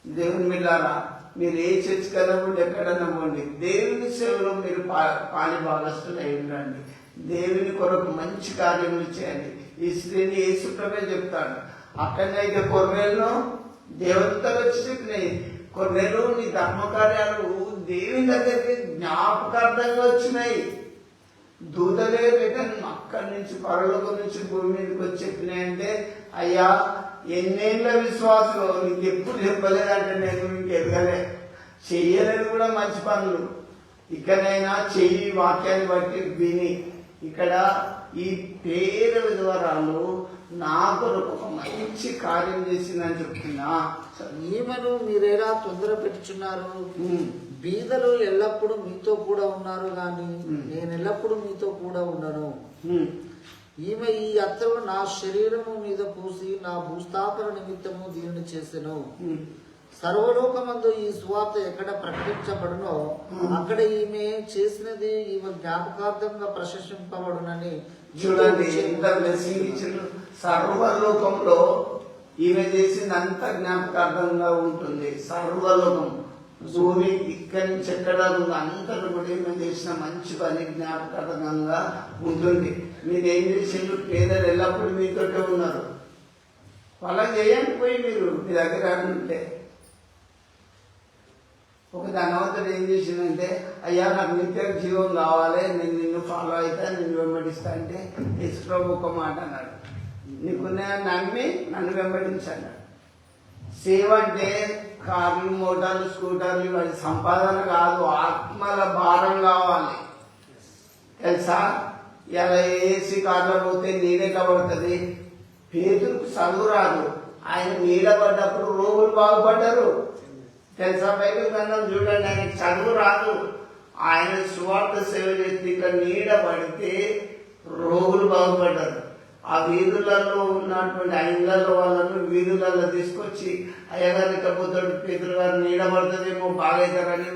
దేవుని బిడ్డలారా, మీరు ఏ చర్చ్ కదప్పుడు ఎక్కడన్నా పోండి, దేవుని సేవలో మీరు పాలి భాగస్తులై ఉండండి. దేవుని కొరకు మంచి కార్యములు చేయండి. ఈ స్త్రీని యేసు ప్రభే చెప్తాడు. అక్కడైతే కొర్నేలు దేవతలు వచ్చి చెప్పినాయి, కొర్నేలు నీ ధర్మకార్యాలు దేవుని దగ్గరికి జ్ఞాపకార్థంగా వచ్చినాయి. దూతలే రిటర్న్ అక్కడి నుంచి పరలోకం నుంచి భూమి మీదకి వచ్చి చెప్పినాయంటే, అయ్యా ఎన్నేళ్ల విశ్వాసంలో నీకు ఎప్పుడు చెప్పలేదంటే నేను నీకు ఎదగలే, చెయ్యలేదు కూడా మంచి పనులు. ఇకనైనా చెయ్యి, వాక్యాన్ని బట్టి విని. ఇక్కడ ఈ పేరు విధవరాలు నా కొరకు ఒక మంచి కార్యం చేసిందని చెప్తున్నా. ఈమెను మీరేలా తొందర పెట్టుచున్నారు? బీదలు ఎల్లప్పుడూ మీతో కూడా ఉన్నారు గాని నేను ఎల్లప్పుడూ మీతో కూడా ఉండను. ఈమె ఈ అత్తరు నా శరీరము మీద పూసి నా భూస్థాపన నిమిత్తము దీనిని చేసెను. సర్వలోకమందు ఈ సువార్త ఎక్కడ ప్రకటించబడునో అక్కడ ఈమె చేసినది ఈమె జ్ఞాపకార్థంగా ప్రశంసింపబడునని. చూడండి ఎంత బ్లెస్సింగ్ ఇచ్చారు. సర్వలోకంలో ఈమె చేసింది అంత జ్ఞాపకార్థంగా ఉంటుంది. సర్వలోకం భూమి ఇక్కడి నుంచి ఎక్కడ ఉందో అంతటా కూడా ఈమె చేసిన మంచి పని జ్ఞాపకార్థంగా ఉంటుంది. మీరు ఏం చేసిండ్రు? పేదలు ఎల్లప్పుడూ మీతోటే ఉన్నారు. అలా చేయండి పోయి మీరు మీ దగ్గర ఉంటే. ఒక ధనవంతుడు ఏం చేసిందంటే, అయ్యా నాకు నిత్య జీవం కావాలి, నేను నిన్ను ఫాలో అవుతా, నిన్ను వెంబడిస్తా అంటే యేసుప్రభు ఒక మాట అన్నాడు, నీకున్న నమ్మి నన్ను వెంబడించాడు. సేవ అంటే కార్లు, మోటార్లు, స్కూటర్లు వాటి సంపాదన కాదు, ఆత్మల భారం కావాలి. తెలుసా? ఇలా ఏసీ కార్లో పోతే నీడెట్లా పడుతుంది? పేదలకు చదువు రాదు, ఆయన నీడబడ్డప్పుడు రోగులు బాగుపడ్డారు. తెలుసా? బైబిల్ గ్రంథం చూడండి, ఆయనకి చదువు రాదు, ఆయన సువార్త సేవ చేస్తే ఇక్కడ నీడ పడితే రోగులు బాగుపడ్డారు. ఆ వీధులలో ఉన్నటువంటి ఆ ఇళ్లలో వాళ్ళను వీధులలో తీసుకొచ్చి అయ్యగారు ఇకపోతాడు, పేదలు గారు నీడ పడుతుందేమో బాగైతారని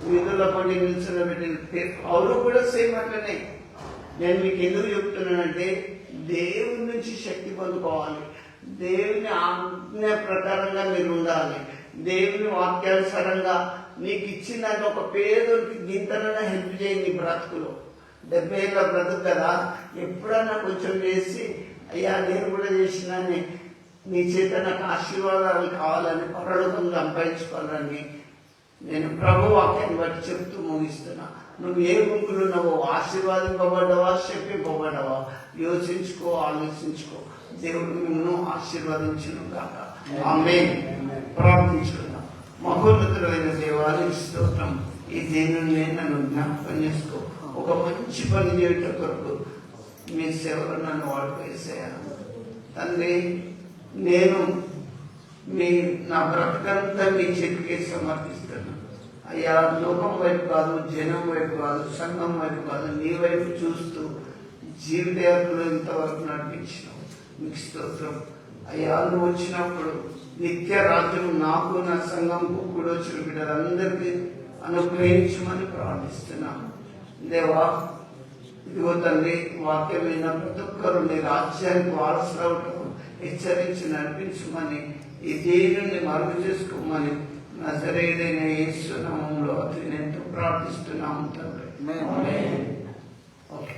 వీధుల్లో కొన్ని నిల్చున్న పెట్టిన పౌలు కూడా సేమ్ అట్లనే. నేను మీకు ఎందుకు చెప్తున్నానంటే, దేవుని నుంచి శక్తి పొందుకోవాలి, దేవుని ఆజ్ఞ ప్రకారంగా మీరు ఉండాలి, దేవుని వాక్యానుసారంగా నీకు ఇచ్చిందంటే ఒక పేదోడికి గింతనైనా హెల్ప్ చేయండి. బ్రతుకులో 70 ఏళ్ళ బ్రతుకు కదా, ఎప్పుడన్నా కొంచెం చేసి అయ్యా నేను కూడా చేసినాని నీ చేత నాకు ఆశీర్వాదాలు కావాలని పరలోకం సంపాదించుకోవాలని నేను ప్రభు వాక్యాన్ని బట్టి చెప్తూ ముగిస్తున్నా. నువ్వు ఏ గుంపులు ఉన్నావో, ఆశీర్వాదింపబడ్డవా, చెప్పింపబడ్డవా, యోచించుకో, ఆలోచించుకో. దేవుడు నిన్ను ఆశీర్వదించును గాక. ఆమేన్. ప్రార్థించుకుందాం. మహోన్నతుడైన దేవాలయ స్తోత్రం. ఈ దేవుని నన్ను జ్ఞాపకం చేసుకో, ఒక మంచి పని చేయటం కొరకు మీ సేవలు నన్ను వాడుకేసాను తండ్రి. నేను నా బ్రతకంతా మీ చేతికి సమర్పిస్తాను అయ్యా. లోకం వైపు కాదు, జనం వైపు కాదు, సంఘం వైపు కాదు, నీ వైపు చూస్తూ జీవితయాత్రలో ఇంతవరకు నడిపించినావు, మీకు స్తోత్రం అయ్యా. నువ్వు వచ్చినప్పుడు నిత్య రాజ్యం నాకు, నా సంఘంకు కూడా వచ్చిన బిడ్డలందరికీ అనుగ్రహించమని ప్రార్థిస్తున్నాను దేవా. ఇదిగో తండ్రి, వాక్యమైన ప్రతి ఒక్కరు నీ రాజ్యానికి వారసులవటం హెచ్చరించి నడిపించమని, ఈ దేవుని మరుగు చేసుకోమని నజరేయుడైన యేసు నామములో అతి నేను ప్రార్థిస్తున్నాము తండ్రి. ఓకే.